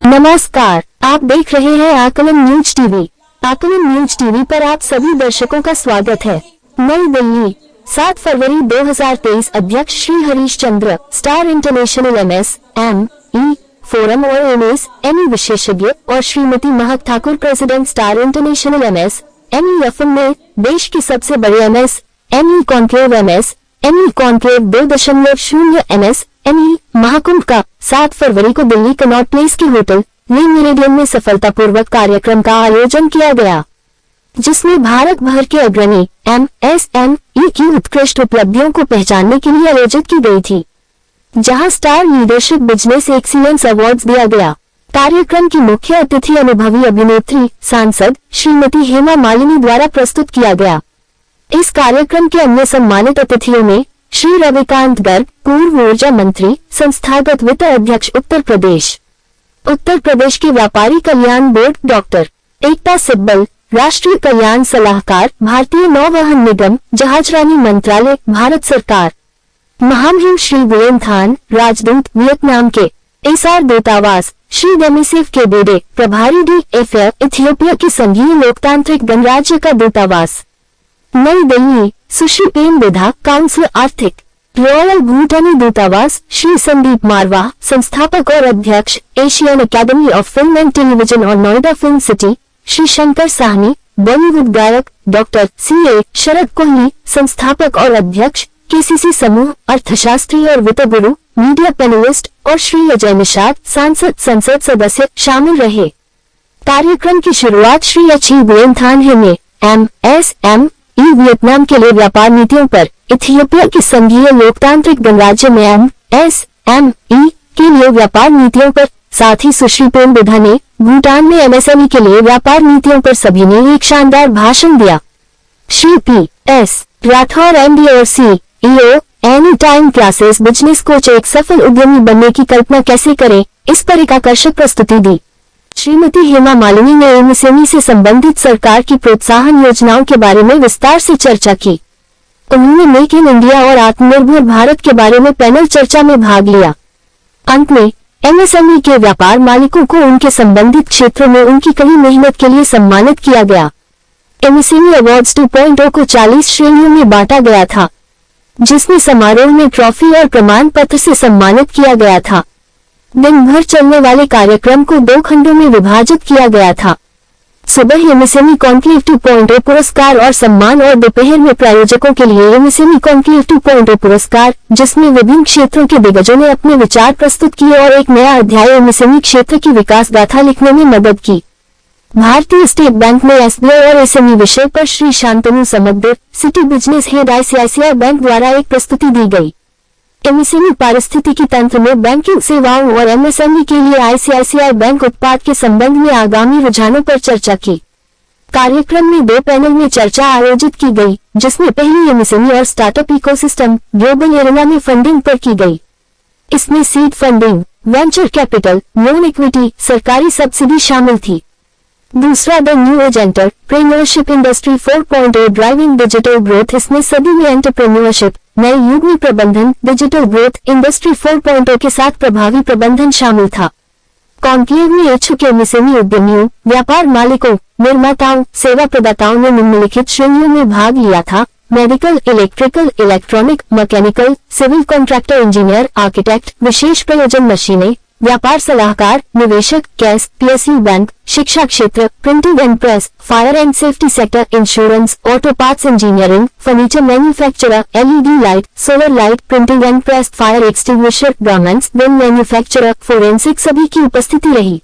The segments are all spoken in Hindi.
नमस्कार, आप देख रहे हैं आकलन न्यूज टीवी। आकलन न्यूज टीवी पर आप सभी दर्शकों का स्वागत है। नई दिल्ली, 7 फरवरी 2023। अध्यक्ष Shri Harish Chandra, star international MS-ME forum और MS-ME विशेषज्ञ और श्रीमती महक Thakur, president, star international MS-ME FM में देश की सबसे बड़ी MS-ME conclave MS-ME conclave 2.0 MS-ME Mahakumbh का 7 फरवरी को दिल्ली कनॉट प्लेस के होटल ले मेरिडियन में सफलतापूर्वक कार्यक्रम का आयोजन किया गया, जिसमें भारत भर के अग्रणी MS-ME की उत्कृष्ट उपलब्धियों को पहचानने के लिए आयोजित की गई थी, जहां star leadership business excellence awards दिया गया। कार्यक्रम की मुख्य अतिथि अनुभवी अभिनेत्री, सांसद श्रीमती हेमा मालिनी द्वारा प्रस्तुत किया गया। इस कार्यक्रम के अन्य सम्मानित अतिथियों में श्री रविकांत गर्ग, पूर्व ऊर्जा मंत्री, संस्थागत वित्त अध्यक्ष उत्तर प्रदेश के व्यापारी कल्याण बोर्ड, डॉक्टर एकता सिब्बल, राष्ट्रीय कल्याण सलाहकार, भारतीय नौवहन निगम, जहाजरानी मंत्रालय, भारत सरकार, महामहिम श्री वियेन थान, राजदूत वियतनाम के SR दूतावास, श्री डेमिसेफ के बेडे, प्रभारी DFA, इथियोपिया के संघीय लोकतांत्रिक गणराज्य का दूतावास, नई दिल्ली, सुश्री पेन विधा, काउंसिल आर्थिक, रॉयल भूटानी दूतावास, श्री संदीप मारवाह, संस्थापक और अध्यक्ष, Asian academy of film and television और नोएडा फिल्म सिटी, श्री शंकर साहनी, बॉलीवुड गायक, डॉक्टर CA शरद कोहली, संस्थापक और अध्यक्ष, KCC समूह, अर्थशास्त्री और वित्त गुरु, मीडिया पैनलिस्ट और श्री अजय निषाद, सांसद, संसद सदस्य शामिल रहे। कार्यक्रम की शुरुआत श्री अची वियेन थान ने MS-ME वियतनाम के लिए व्यापार नीतियों पर, इथियोपिया के संघीय लोकतांत्रिक गणराज्य में MS-ME के लिए व्यापार नीतियों पर, साथ ही सुश्री पेन विधा ने भूटान में MSME के लिए व्यापार नीतियों पर सभी ने एक शानदार भाषण दिया। श्री PS राठौर MD और CEO any time classes business coach एक सफल उद्यमी बनने की कल्पना कैसे करें, इस पर एक आकर्षक प्रस्तुति दी। श्रीमती हेमा मालिनी ने MSME से संबंधित सरकार की प्रोत्साहन योजनाओं के बारे में विस्तार से चर्चा की। उन्होंने मेक इन इंडिया और आत्मनिर्भर भारत के बारे में पैनल चर्चा में भाग लिया। अंत में MSME के व्यापार मालिकों को उनके संबंधित क्षेत्रों में उनकी कड़ी मेहनत के लिए सम्मानित किया गया। MSME अवार्ड्स 2.0 को 40 श्रेणियों में बांटा गया था, जिसमें समारोह में ट्रॉफी और प्रमाण पत्र से सम्मानित किया गया था। दिन भर चलने वाले कार्यक्रम को 2 खंडों में विभाजित किया गया था। सुबह MSME कॉन्क्लेव 2.0 पुरस्कार और सम्मान और दोपहर में प्रायोजकों के लिए MSME कॉन्क्लेव 2.0 पुरस्कार, जिसमें विभिन्न क्षेत्रों के दिग्गजों ने अपने विचार प्रस्तुत किए और एक नया अध्याय MSME क्षेत्र की विकास गाथा लिखने में मदद की। भारतीय स्टेट बैंक में SBI और SME विषय पर Shri Shantanu Samaddar, city business head ICICI bank द्वारा एक प्रस्तुति दी गई। MSME पारिस्थितिकी तंत्र में बैंकिंग सेवाओं और MSME के लिए ICICI बैंक उत्पाद के संबंध में आगामी रुझानों पर चर्चा की। कार्यक्रम में 2 पैनल में चर्चा आयोजित की गई, जिसमें पहली MSME और स्टार्टअप इकोसिस्टम ग्लोबल एरिना में फंडिंग पर की गई। इसमें seed funding, venture capital, loan equity, सरकारी सब्सिडी शामिल थी। दूसरा the new age entrepreneurship industry 4.0 driving digital growth, इसमें सभी में एंटरप्रेन्योरशिप, नए युग में प्रबंधन, डिजिटल ग्रोथ, इंडस्ट्री 4.0 के साथ प्रभावी प्रबंधन शामिल था। कॉन्क्लेव में इच्छुक MSME उद्यमियों, व्यापार मालिकों, निर्माताओं, सेवा प्रदाताओं ने निम्नलिखित श्रेणियों में भाग लिया था: medical, electrical, electronic, mechanical, civil contractor, engineer, architect, विशेष प्रयोजन मशीनें, व्यापार सलाहकार, निवेशक, कैश, PSU बैंक, शिक्षा क्षेत्र, printing and press, fire and safety sector, insurance, auto parts engineering, furniture manufacturer, LED light, solar light, printing and press, fire extinguisher, garments, wind manufacturer, forensic, सभी की उपस्थिति रही।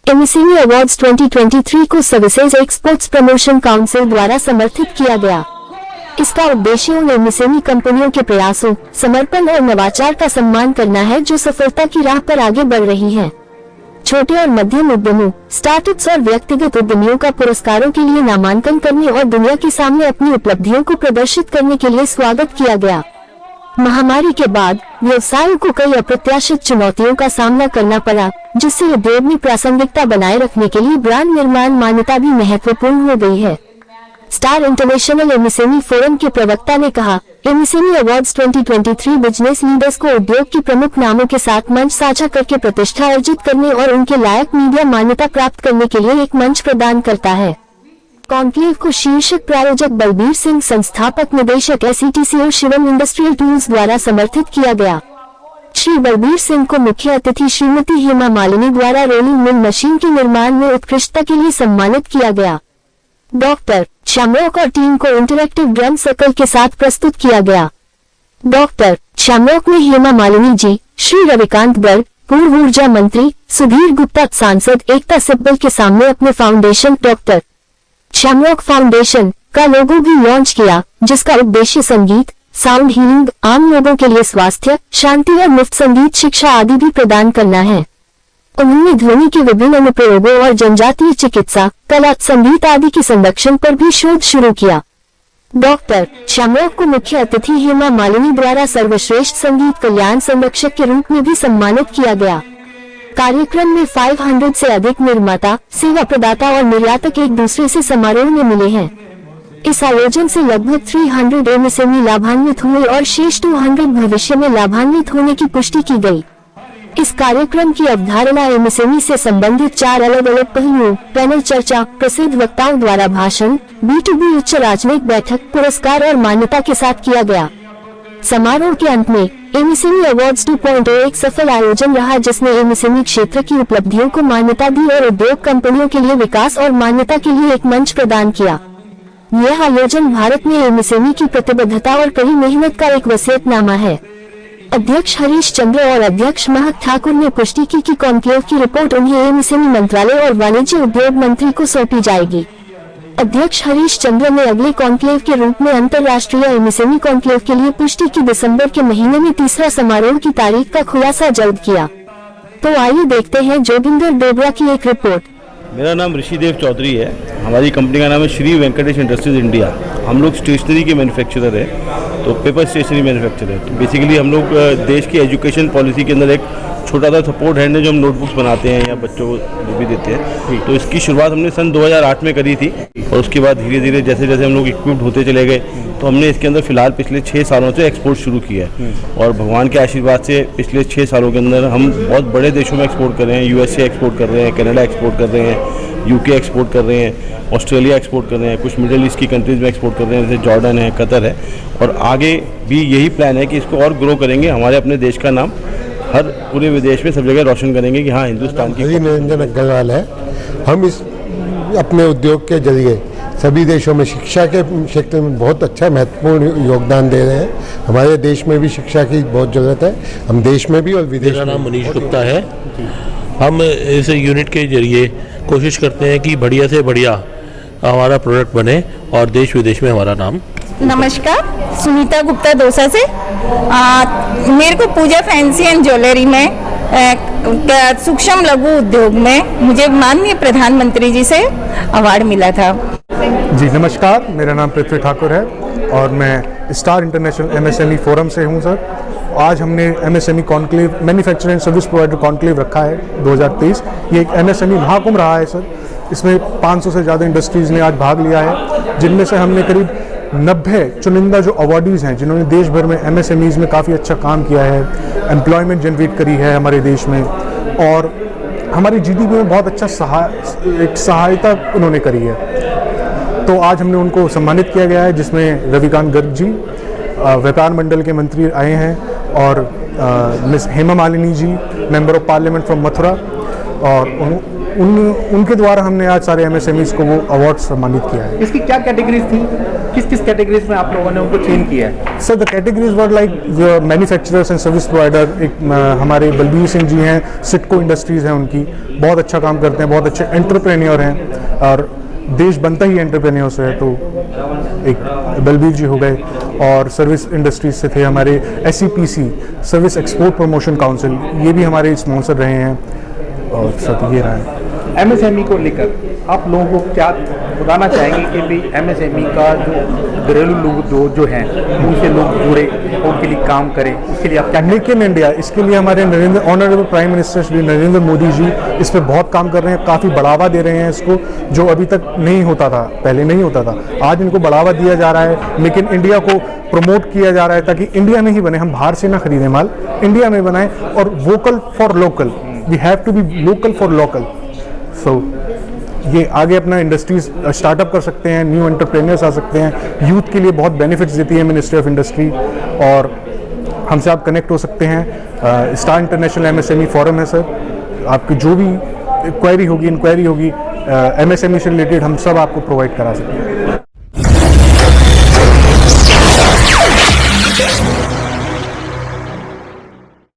MSME अवार्ड्स 2023 को सर्विसेज एक्सपोर्ट्स प्रमोशन काउंसिल द्वारा समर्थित किया गया। इसका उद्देश्य उन MSME कंपनियों के प्रयासों, समर्पण और नवाचार का सम्मान करना है जो सफलता की राह पर आगे बढ़ रही हैं। छोटे और मध्यम उद्यमों, स्टार्टअप्स और व्यक्तिगत उद्यमियों का पुरस्कारों के लिए नामांकन करने और दुनिया के सामने अपनी उपलब्धियों को प्रदर्शित करने के लिए स्वागत किया गया। महामारी के बाद व्यवसायों को कई अप्रत्याशित चुनौतियों का सामना करना पड़ा, जिससे उद्योग में प्रासंगिकता बनाए रखने के लिए ब्रांड निर्माण मान्यता भी महत्वपूर्ण हो गई है। स्टार इंटरनेशनल एमएसएमई फोरम के प्रवक्ता ने कहा, एमएसएमई अवार्ड्स 2023 बिजनेस लीडर्स को उद्योग के प्रमुख नामों के साथ मंच साझा करके प्रतिष्ठा अर्जित करने और उनके लायक मीडिया मान्यता प्राप्त करने के लिए एक मंच प्रदान करता है। कॉन्क्लेव को शीर्षक प्रायोजक बलबीर सिंह, संस्थापक निदेशक एसईटीसी और शिवम इंडस्ट्रियल टूल्स द्वारा समर्थित किया गया। श्री बलबीर सिंह को मुख्य अतिथि श्रीमती हेमा मालिनी द्वारा रोलिंग मिल मशीन के निर्माण में उत्कृष्टता के लिए सम्मानित किया गया। डॉक्टर शामरोक और टीम को इंटरैक्टिव ड्रम सर्कल के साथ प्रस्तुत किया गया। डॉक्टर शामरोक ने हेमा मालिनी जी, श्री रविकांत गर्ग, पूर्व ऊर्जा मंत्री, सुधीर गुप्ता, सांसद एकता सिब्बल के सामने अपने फाउंडेशन डॉक्टर शामरोक फाउंडेशन का लोगो भी लॉन्च किया, जिसका उद्देश्य संगीत, साउंड हीलिंग, आम लोगों के लिए स्वास्थ्य, शांति और मुफ्त संगीत शिक्षा आदि भी प्रदान करना है। उन्होंने ध्वनि के विभिन्न अनुप्रयोगों और जनजातीय चिकित्सा, कला, संगीत आदि के संरक्षण पर भी शोध शुरू किया। डॉक्टर शामरोक को मुख्य अतिथि हेमा मालिनी द्वारा सर्वश्रेष्ठ संगीत कल्याण संरक्षक के रूप में भी सम्मानित किया गया। कार्यक्रम में 500 से अधिक निर्माता, सेवा प्रदाता और निर्यातक एक दूसरे से समारोह में मिले हैं। इस आयोजन से लगभग 300 एमएसएमई लाभान्वित हुए और शेष 200 भविष्य में लाभान्वित होने की पुष्टि की गई। इस कार्यक्रम की अवधारणा एमएसएमई से संबंधित 4 अलग अलग पहलुओं, पैनल चर्चा, प्रसिद्ध वक्ताओं द्वारा भाषण, B2B उच्च राजनयिक बैठक, पुरस्कार और मान्यता के साथ किया गया। समारोह के अंत में एमएसएमई अवार्ड्स 2.0 एक सफल आयोजन रहा, जिसने एमएसएमई क्षेत्र की उपलब्धियों को मान्यता दी और उद्योग कंपनियों के लिए विकास और मान्यता के लिए एक मंच प्रदान किया। यह आयोजन भारत में एमएसएमई की प्रतिबद्धता और कड़ी मेहनत का एक वसीयतनामा है। अध्यक्ष हरीश चंद्र और अध्यक्ष महक ठाकुर ने पुष्टि की कि कॉन्क्लेव की रिपोर्ट उन्हें एमएसएमई मंत्रालय और वाणिज्य उद्योग मंत्री को सौंपी जाएगी। अध्यक्ष हरीश चंद्र ने अगले कॉन्क्लेव के रूप में अंतर्राष्ट्रीय एमएसएमई कॉन्क्लेव के लिए पुष्टि की दिसंबर के महीने में तीसरा समारोह की तारीख का खुलासा जल्द किया। तो आइए देखते हैं जोगिंदर डोगरा की एक रिपोर्ट। मेरा नाम ऋषिदेव चौधरी है। हमारी कंपनी का नाम है श्री वेंकटेश इंडस्ट्रीज इंडिया। हम लोग स्टेशनरी के मैन्युफैक्चरर है, तो पेपर स्टेशनरी मैन्युफैक्चरर है। तो बेसिकली हम लोग देश की एजुकेशन पॉलिसी के अंदर एक छोटा सा सपोर्ट हैंड है जो हम नोटबुक्स बनाते हैं या बच्चों को जो भी देते हैं। तो इसकी शुरुआत हमने सन 2008 में करी थी और उसके बाद धीरे धीरे जैसे जैसे हम लोग इक्विप्ड होते चले गए तो हमने इसके अंदर फिलहाल पिछले 6 सालों से एक्सपोर्ट शुरू किया है। और भगवान के आशीर्वाद से पिछले 6 सालों के अंदर हम बहुत बड़े देशों में एक्सपोर्ट कर रहे हैं। यूएसए एक्सपोर्ट कर रहे हैं, कनाडा एक्सपोर्ट कर रहे हैं, यूके एक्सपोर्ट कर रहे हैं, ऑस्ट्रेलिया एक्सपोर्ट कर रहे हैं, कुछ मिडिल ईस्ट की कंट्रीज़ में एक्सपोर्ट कर रहे हैं, जैसे जॉर्डन है, कतर है। और आगे भी यही प्लान है कि इसको और ग्रो करेंगे। हमारे अपने देश का नाम हर पूरे विदेश में सब जगह रोशन करेंगे कि हाँ हिंदुस्तान की। निरंजन अग्रवाल है। हम इस अपने उद्योग के जरिए सभी देशों में शिक्षा के क्षेत्र में बहुत अच्छा महत्वपूर्ण योगदान दे रहे हैं। हमारे देश में भी शिक्षा की बहुत ज़रूरत है, हम देश में भी और विदेश में। मेरा नाम मनीष गुप्ता है। हम इस यूनिट के जरिए कोशिश करते हैं कि बढ़िया से बढ़िया हमारा प्रोडक्ट बने और देश विदेश में हमारा नाम। नमस्कार, सुनीता गुप्ता दौसा से। मेरे को पूजा फैंसी एंड ज्वेलरी में सूक्ष्म लघु उद्योग में मुझे माननीय प्रधानमंत्री जी से अवार्ड मिला था। जी नमस्कार, मेरा नाम पृथ्वी ठाकुर है और मैं स्टार इंटरनेशनल एमएसएमई फोरम से हूं सर। आज हमने MSME conclave manufacturing and service provider conclave रखा है 2023। ये एक एमएसएमई महाकुंभ रहा है सर। इसमें 500 से ज़्यादा इंडस्ट्रीज़ ने आज भाग लिया है, जिनमें से हमने करीब 90 चुनिंदा जो अवार्डीज़ हैं जिन्होंने देश भर में एमएसएमईज में काफ़ी अच्छा काम किया है, एम्प्लॉयमेंट जनरेट करी है हमारे देश में और हमारी जीडीपी में बहुत अच्छा सहायता उन्होंने करी है। तो आज हमने उनको सम्मानित किया गया है, जिसमें रविकांत गर्ग जी व्यापार मंडल के मंत्री आए हैं और Miss Hema Malini ji member of parliament from Mathura, और उनके द्वारा हमने आज सारे एमएसएमईज को वो अवार्ड सम्मानित किया है। इसकी क्या कैटेगरीज थी, किस किस कैटेगरीज में आप लोगों ने उनको चेंज किया है? Sir the categories were like manufacturers and service provider. एक हमारे बलबीर सिंह जी हैं, सिटको इंडस्ट्रीज़ हैं, उनकी बहुत अच्छा काम करते हैं, बहुत अच्छे एंटरप्रेन्योर हैं और देश बनता ही एंटरप्रेन्योर से है। तो एक बलबीर जी हो गए और सर्विस इंडस्ट्रीज से थे हमारे SEPC service export promotion council, ये भी हमारे स्पॉन्सर रहे हैं और सब ये रहा है। एमएसएमई को लेकर आप लोगों को क्या बताना चाहेंगे कि भाई एमएसएमई का जो घरेलू लोग जो हैं उनसे लोग जुड़े उनके लिए काम करें, उसके लिए आप क्या मेक इन इंडिया, इसके लिए हमारे honourable prime minister Shri Narendra Modi ji इस पर बहुत काम कर रहे हैं, काफ़ी बढ़ावा दे रहे हैं इसको, जो अभी तक नहीं होता था, पहले नहीं होता था। आज इनको बढ़ावा दिया जा रहा है, मेक इन इंडिया को प्रमोट किया जा रहा है ताकि इंडिया में ही बने, हम बाहर से ना खरीदें माल, इंडिया में बनाएं। और vocal for local, we have to be local for local. So ये आगे अपना इंडस्ट्रीज स्टार्टअप कर सकते हैं, न्यू एंटरप्रेन्योर्स आ सकते हैं, यूथ के लिए बहुत बेनिफिट्स देती है मिनिस्ट्री ऑफ इंडस्ट्री। और हमसे आप कनेक्ट हो सकते हैं, स्टार इंटरनेशनल एमएसएमई फोरम है सर, आपकी जो भी इंक्वायरी होगी एमएसएमई से रिलेटेड हम सब आपको प्रोवाइड करा सकते हैं।